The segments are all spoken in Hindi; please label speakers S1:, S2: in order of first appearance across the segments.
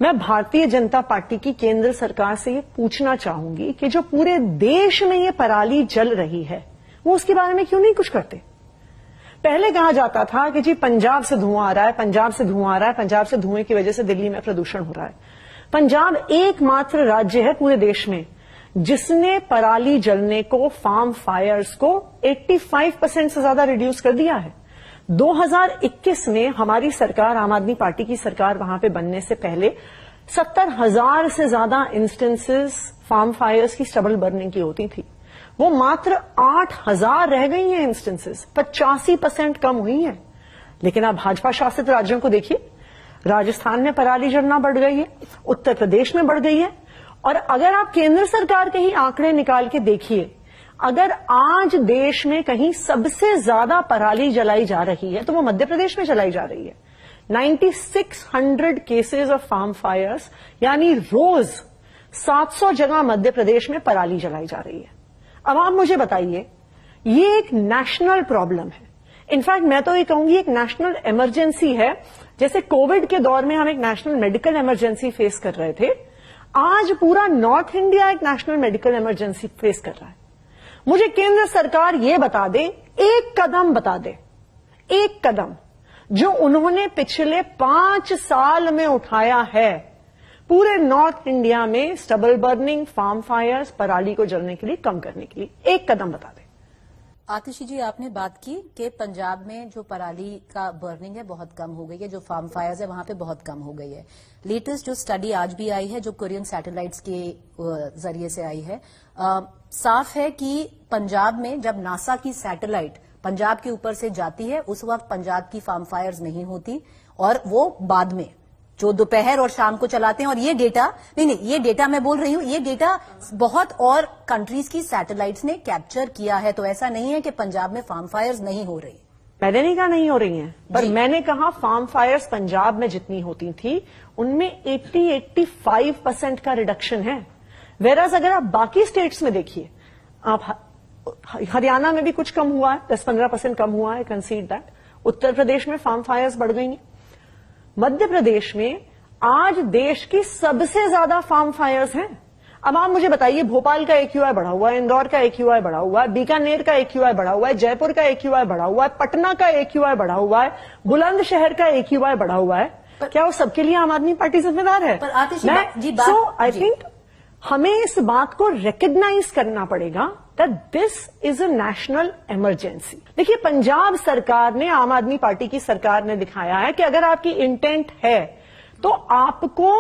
S1: मैं भारतीय जनता पार्टी की केंद्र सरकार से ये पूछना चाहूंगी कि जो पूरे देश में ये पराली जल रही है वो उसके बारे में क्यों नहीं कुछ करते। पहले कहा जाता था कि जी पंजाब से धुआं आ रहा है, पंजाब से धुआं आ रहा है, पंजाब से धुएं की वजह से दिल्ली में प्रदूषण हो रहा है। पंजाब एकमात्र राज्य है पूरे देश में जिसने पराली जलने को, फार्म फायर्स को 85% से ज्यादा रिड्यूस कर दिया है। 2021 में हमारी सरकार, आम आदमी पार्टी की सरकार वहां पे बनने से पहले 70,000 से ज्यादा इंस्टेंसेस फार्म फायर्स की स्टबल बर्निंग की होती थी। वो मात्र 8,000 रह गई हैं इंस्टेंसेस, 85% कम हुई हैं। लेकिन आप भाजपा शासित राज्यों को देखिए, राजस्थान में पराली जलना बढ़ गई है, उत्तर प्रदेश में बढ़ गई है। और अगर आप केंद्र सरकार के ही आंकड़े निकाल के देखिए, अगर आज देश में कहीं सबसे ज्यादा पराली जलाई जा रही है तो वो मध्य प्रदेश में जलाई जा रही है। 9600 केसेस ऑफ फार्म फायर्स, यानी रोज 700 जगह मध्य प्रदेश में पराली जलाई जा रही है। अब आप मुझे बताइए, ये एक नेशनल प्रॉब्लम है। इनफैक्ट मैं तो ये कहूंगी एक नेशनल इमरजेंसी है। जैसे कोविड के दौर में हम एक नेशनल मेडिकल इमरजेंसी फेस कर रहे थे, आज पूरा नॉर्थ इंडिया एक नेशनल मेडिकल इमरजेंसी फेस कर रहा है। मुझे केंद्र सरकार ये बता दे, एक कदम बता दे, एक कदम जो उन्होंने पिछले 5 साल में उठाया है पूरे नॉर्थ इंडिया में स्टबल बर्निंग, फार्म फायर्स, पराली को जलने के लिए कम करने के लिए, एक कदम बता दे।
S2: आतिशी जी, आपने बात की कि पंजाब में जो पराली का बर्निंग है बहुत कम हो गई है, जो फार्म फायर्स है वहां पे बहुत कम हो गई है। लेटेस्ट जो स्टडी आज भी आई है, जो कोरियन सैटेलाइट्स के जरिए से आई है, साफ है कि पंजाब में जब नासा की सैटेलाइट पंजाब के ऊपर से जाती है उस वक्त पंजाब की फार्म फायर्स नहीं होती, और वो बाद में जो दोपहर और शाम को चलाते हैं। और ये डेटा ये डेटा मैं बोल रही हूं, ये डेटा बहुत और कंट्रीज की सैटेलाइट्स ने कैप्चर किया है। तो ऐसा नहीं है कि पंजाब में फार्म फायर्स नहीं हो रही।
S1: मैंने नहीं कहा नहीं हो रही हैं, पर मैंने कहा फार्म फायर्स पंजाब में जितनी होती थी उनमें 80-85% का रिडक्शन है। वेराज अगर आप बाकी स्टेट्स में देखिए, आप हरियाणा में भी कुछ कम हुआ है, 10-15% कम हुआ है, कंसीड दैट। उत्तर प्रदेश में फार्म फायर्स बढ़ गई हैं। मध्य प्रदेश में आज देश की सबसे ज्यादा फार्म फायर्स हैं। अब आप मुझे बताइए, भोपाल का AQI बढ़ा हुआ है, इंदौर का AQI बढ़ा हुआ है, बीकानेर का AQI बढ़ा हुआ है, जयपुर का AQI बढ़ा हुआ है, पटना का AQI बढ़ा हुआ है, बुलंदशहर का AQI बढ़ा हुआ है। क्या वो सबके लिए आम आदमी पार्टी जिम्मेदार है? सो आई थिंक हमें इस बात को रिकग्नाइज करना पड़ेगा that this is a national emergency. देखिए, पंजाब सरकार ने, आम आदमी पार्टी की सरकार ने दिखाया है कि अगर आपकी इंटेंट है तो आपको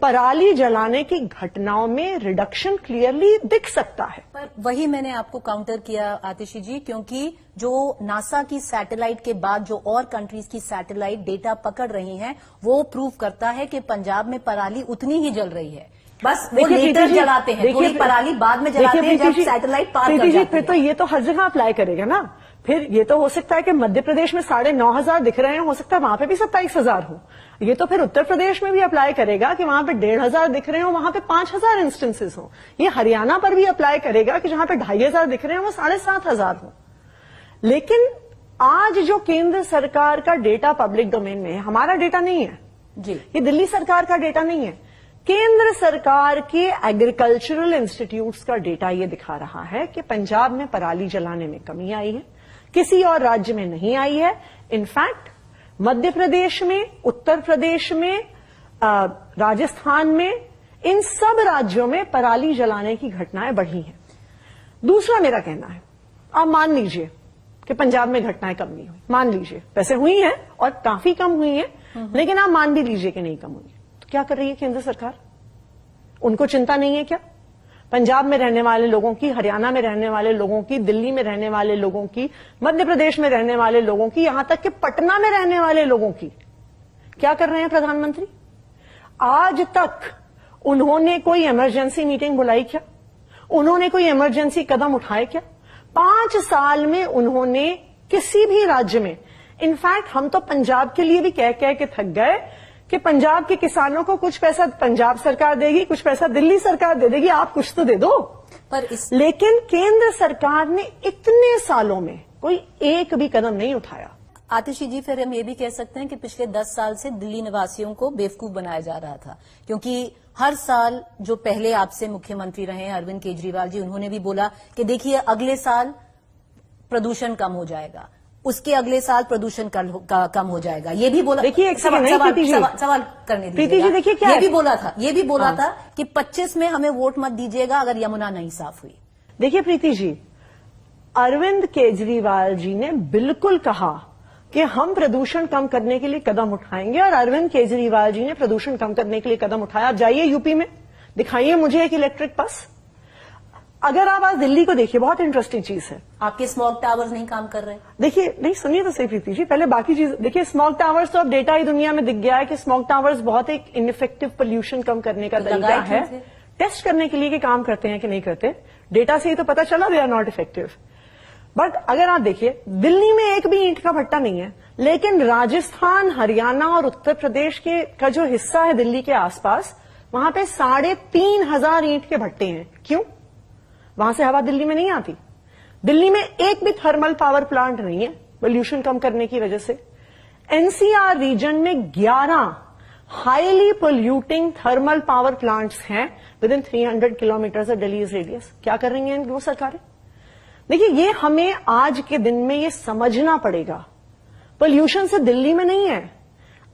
S1: पराली जलाने की घटनाओं में रिडक्शन क्लियरली दिख सकता है।
S2: पर वही मैंने आपको काउंटर किया आतिशी जी, क्योंकि जो नासा की सैटेलाइट के बाद जो और कंट्रीज की सैटेलाइट डेटा पकड़ रही हैं, वो प्रूव करता है कि पंजाब में पराली उतनी ही जल रही है। बस वो लेटर जलाते हैं, थोड़ी पराली बाद में जलाते हैं जब सैटेलाइट पार कर जाती है।
S1: फिर तो ये तो हर जगह अप्लाई करेगा ना। फिर ये तो हो सकता है कि मध्य प्रदेश में 9,500 दिख रहे हैं, हो सकता है वहां पे भी 27,000 हो। ये तो फिर उत्तर प्रदेश में भी अप्लाई करेगा कि वहां पे 1,500 दिख रहे हो, वहां पे 5,000 इंस्टेंसेस हो। ये हरियाणा पर भी अप्लाई करेगा कि जहां पे 2,500 दिख रहे हैं वो 7,500 हो। लेकिन आज जो केंद्र सरकार का डेटा पब्लिक डोमेन में है, हमारा डेटा नहीं है जी, ये दिल्ली सरकार का डेटा नहीं है, केंद्र सरकार के एग्रीकल्चरल इंस्टीट्यूट्स का डेटा ये दिखा रहा है कि पंजाब में पराली जलाने में कमी आई है, किसी और राज्य में नहीं आई है। इनफैक्ट मध्य प्रदेश में, उत्तर प्रदेश में, राजस्थान में, इन सब राज्यों में पराली जलाने की घटनाएं बढ़ी हैं। दूसरा मेरा कहना है, आप मान लीजिए कि पंजाब में घटनाएं कम नहीं हुई, मान लीजिए, वैसे हुई हैं और काफी कम हुई हैं, लेकिन आप मान भी लीजिए कि नहीं कम हुई है, तो क्या कर रही है केंद्र सरकार? उनको चिंता नहीं है क्या? पंजाब में रहने वाले लोगों की, हरियाणा में रहने वाले लोगों की, दिल्ली में रहने वाले लोगों की, मध्य प्रदेश में रहने वाले लोगों की, यहां तक कि पटना में रहने वाले लोगों की क्या कर रहे हैं प्रधानमंत्री? आज तक उन्होंने कोई इमरजेंसी मीटिंग बुलाई क्या? उन्होंने कोई इमरजेंसी कदम उठाए क्या? 5 साल में उन्होंने किसी भी राज्य में, इनफैक्ट हम तो पंजाब के लिए भी कह के थक गए कि पंजाब के किसानों को कुछ पैसा पंजाब सरकार देगी, कुछ पैसा दिल्ली सरकार दे देगी, आप कुछ तो दे दो। लेकिन केंद्र सरकार ने इतने सालों में कोई एक भी कदम नहीं उठाया।
S2: आतिशी जी, फिर हम ये भी कह सकते हैं कि पिछले 10 साल से दिल्ली निवासियों को बेवकूफ बनाया जा रहा था, क्योंकि हर साल जो पहले आपसे मुख्यमंत्री रहे हैं अरविंद केजरीवाल जी, उन्होंने भी बोला कि देखिए अगले साल प्रदूषण कम हो जाएगा, उसके अगले साल प्रदूषण कम हो जाएगा, ये भी बोला।
S1: देखिए एक सवाल
S2: करने
S1: प्रीति जी, देखिए क्या
S2: ये भी बोला था कि 25 में हमें वोट मत दीजिएगा अगर यमुना नहीं साफ हुई।
S1: देखिए प्रीति जी, अरविंद केजरीवाल जी ने बिल्कुल कहा कि हम प्रदूषण कम करने के लिए कदम उठाएंगे, और अरविंद केजरीवाल जी ने प्रदूषण कम करने के लिए कदम उठाया। आप जाइए यूपी में, दिखाइए मुझे एक इलेक्ट्रिक बस। अगर आप आज दिल्ली को देखिए, बहुत इंटरेस्टिंग चीज है।
S2: आपके स्मॉग टावर्स नहीं काम कर रहे?
S1: देखिए, नहीं सुनिए तो सही प्रीति जी, पहले बाकी चीज देखिए। स्मॉग टावर्स तो अब डेटा ही दुनिया में दिख गया है कि स्मॉग टावर्स बहुत एक इनइफेक्टिव पोल्यूशन कम करने का तरीका है। टेस्ट करने के लिए कि काम करते हैं कि नहीं करते, डेटा से ही तो पता चला they are not effective. But अगर आप देखिए, दिल्ली में एक भी ईंट का भट्टा नहीं है, लेकिन राजस्थान, हरियाणा और उत्तर प्रदेश का जो हिस्सा है दिल्ली के आसपास, वहां पे 3,500 ईंट के भट्टे हैं। क्यों? वहां से हवा दिल्ली में नहीं आती। दिल्ली में एक भी थर्मल पावर प्लांट नहीं है पोल्यूशन कम करने की वजह से। एनसीआर रीजन में 11 highly polluting thermal power plants हैं within 300 kilometre of Delhi radius. क्या कर रही हैं वो सरकारें? देखिए, ये हमें आज के दिन में ये समझना पड़ेगा, पोल्यूशन से दिल्ली में नहीं है।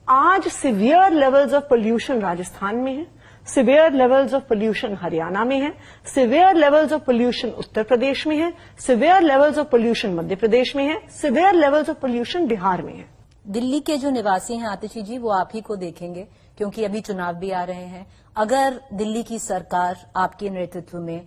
S1: आज severe levels of pollution Rajasthan में है, severe levels of pollution Haryana में है, severe levels of pollution Uttar Pradesh में है, severe levels of pollution Madhya Pradesh में है, severe levels of pollution Bihar में है।
S2: दिल्ली के जो निवासी हैं आतिशी जी, वो आप ही को देखेंगे, क्योंकि अभी चुनाव भी आ रहे हैं। अगर दिल्ली की सरकार आपके नेतृत्व में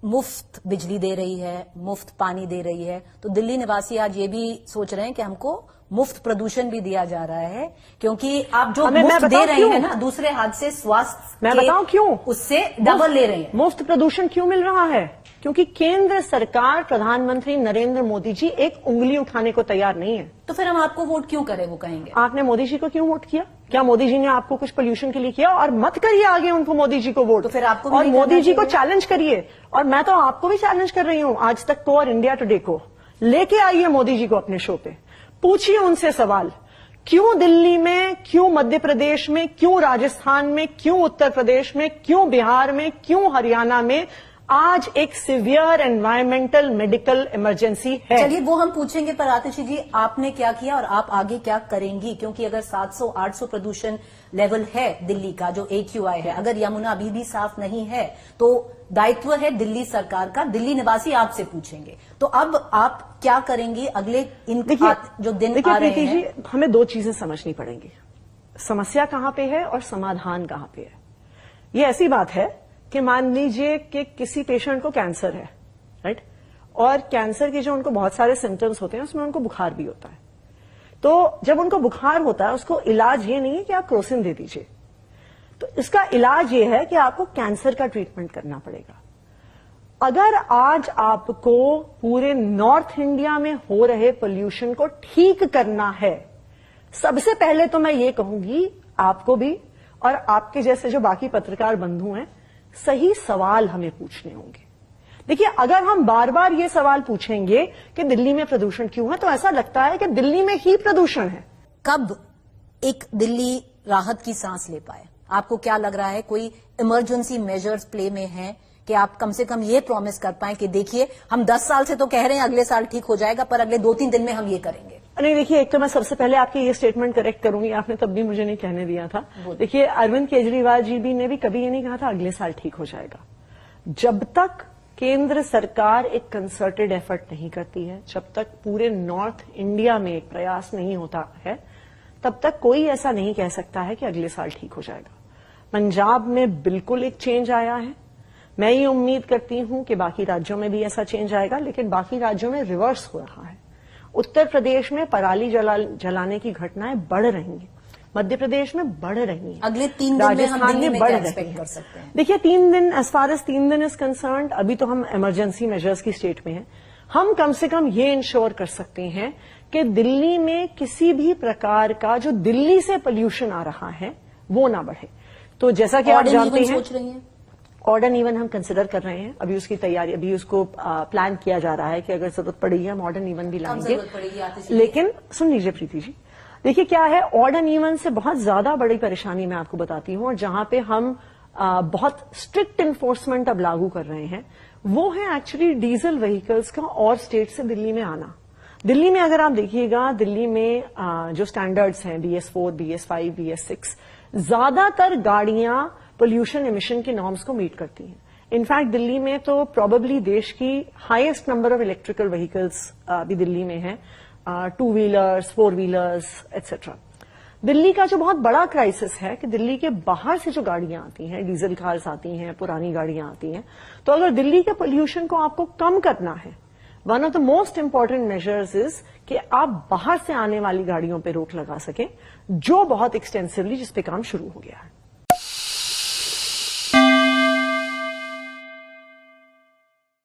S2: मुफ्त बिजली दे रही है, मुफ्त पानी दे रही है, तो दिल्ली निवासी आज ये भी सोच रहे हैं कि हमको मुफ्त प्रदूषण भी दिया जा रहा है, क्योंकि आप जो मुफ्त दे रहे हैं ना, दूसरे हाथ से स्वास्थ्य,
S1: मैं बताऊं क्यों,
S2: उससे डबल ले रहे हैं।
S1: मुफ्त प्रदूषण क्यों मिल रहा है? क्योंकि केंद्र सरकार, प्रधानमंत्री नरेंद्र मोदी जी एक उंगली उठाने को तैयार नहीं है।
S2: तो फिर हम आपको वोट क्यों करें, वो कहेंगे।
S1: आपने मोदी जी को क्यों वोट किया? क्या मोदी जी ने आपको कुछ पोल्यूशन के लिए किया? और मत करिए आगे उनको, मोदी जी को वोट।
S2: तो फिर आपको
S1: और मोदी जी को चैलेंज करिए, और मैं तो आपको भी चैलेंज कर रही हूं, आज तक को और इंडिया टुडे को। लेके आइए मोदी जी को अपने शो पे, पूछिए उनसे सवाल, क्यों दिल्ली में, क्यों मध्य प्रदेश में, क्यों राजस्थान में, क्यों उत्तर प्रदेश में, क्यों बिहार में, क्यों हरियाणा में आज एक सिवियर एनवायरमेंटल मेडिकल इमरजेंसी है।
S2: चलिए वो हम पूछेंगे, पर आतिशी जी आपने क्या किया और आप आगे क्या करेंगी? क्योंकि अगर 700-800 प्रदूषण लेवल है दिल्ली का, जो AQI है, अगर यमुना अभी भी साफ नहीं है तो दायित्व है दिल्ली सरकार का। दिल्ली निवासी आपसे पूछेंगे, तो अब आप क्या करेंगी अगले जो दिन आ रहे हैं?
S1: जी, हमें 2 चीजें समझनी पड़ेंगी, समस्या कहां पे है और समाधान कहां पे है। ये ऐसी बात है कि मान लीजिए कि किसी पेशेंट को कैंसर है, राइट, और कैंसर के जो उनको बहुत सारे सिम्टम्स होते हैं, उसमें उनको बुखार भी होता है। तो जब उनको बुखार होता है, उसको इलाज ये नहीं है कि आप क्रोसिन दे दीजिए, तो इसका इलाज ये है कि आपको कैंसर का ट्रीटमेंट करना पड़ेगा। अगर आज आपको पूरे नॉर्थ इंडिया में हो रहे पोल्यूशन को ठीक करना है, सबसे पहले तो मैं ये कहूंगी आपको भी और आपके जैसे जो बाकी पत्रकार बंधु हैं, सही सवाल हमें पूछने होंगे। देखिए, अगर हम बार बार ये सवाल पूछेंगे कि दिल्ली में प्रदूषण क्यों है, तो ऐसा लगता है कि दिल्ली में ही प्रदूषण है।
S2: कब एक दिल्ली राहत की सांस ले पाए? आपको क्या लग रहा है, कोई इमरजेंसी मेजर्स प्ले में हैं कि आप कम से कम ये प्रॉमिस कर पाए कि देखिए हम 10 साल से तो कह रहे हैं अगले साल ठीक हो जाएगा, पर अगले 2-3 दिन में हम ये करेंगे?
S1: नहीं, देखिए, एक तो मैं सबसे पहले आपकी ये स्टेटमेंट करेक्ट करूंगी, आपने तब भी मुझे नहीं कहने दिया था। देखिए, अरविंद केजरीवाल जी भी ने भी कभी ये नहीं कहा था अगले साल ठीक हो जाएगा। जब तक केंद्र सरकार एक कंसर्टेड एफर्ट नहीं करती है, जब तक पूरे नॉर्थ इंडिया में एक प्रयास नहीं होता है, तब तक कोई ऐसा नहीं कह सकता है कि अगले साल ठीक हो जाएगा। पंजाब में बिल्कुल एक चेंज आया है, मैं ये उम्मीद करती हूं कि बाकी राज्यों में भी ऐसा चेंज आएगा, लेकिन बाकी राज्यों में रिवर्स हो रहा है। उत्तर प्रदेश में पराली जलाने की घटनाएं बढ़ रही हैं, मध्य प्रदेश में बढ़ रही हैं,
S2: अगले 3 दिन में हम दिल्ली में क्या एक्सपेक्ट कर सकते हैं?
S1: देखिए, 3 दिन, एज फार एज 3 दिन इज कंसर्न्ड, अभी तो हम इमरजेंसी मेजर्स की स्टेट में हैं। हम कम से कम ये इंश्योर कर सकते हैं कि दिल्ली में किसी भी प्रकार का जो दिल्ली से पोल्यूशन आ रहा है वो ना बढ़े। तो जैसा कि आप जानते हैं,
S2: सोच रही हैं
S1: ऑड एंड इवन हम कंसिडर कर रहे हैं, अभी उसकी तैयारी, अभी उसको प्लान किया जा रहा है कि अगर जरूरत पड़ेगी हम ऑड एंड इवन भी लाएंगे। लेकिन सुन लीजिए प्रीति जी, देखिए क्या है, ऑड एंड इवन से बहुत ज्यादा बड़ी परेशानी मैं आपको बताती हूं, और जहां पे हम बहुत स्ट्रिक्ट इन्फोर्समेंट अब लागू कर रहे हैं, वो है एक्चुअली डीजल व्हीकल्स का और स्टेट से दिल्ली में आना। दिल्ली में अगर आप देखिएगा, दिल्ली में जो स्टैंडर्ड्स हैं BS4, BS5, BS6, ज्यादातर गाड़ियां पोल्यूशन इमिशन के नॉर्म्स को मीट करती हैं। इनफैक्ट दिल्ली में तो प्रोबेबली देश की highest number of electrical vehicles भी दिल्ली में है, 2 व्हीलर्स, 4 व्हीलर्स एटसेट्रा। दिल्ली का जो बहुत बड़ा क्राइसिस है कि दिल्ली के बाहर से जो गाड़ियां आती हैं, डीजल कार्स आती हैं, पुरानी गाड़ियां आती हैं, तो अगर दिल्ली के पोल्यूशन को आपको कम करना है, one of the most important measures is कि आप बाहर से आने वाली गाड़ियों पर रोक लगा सकें, जो बहुत एक्सटेंसिवली जिस पे काम शुरू हो गया है।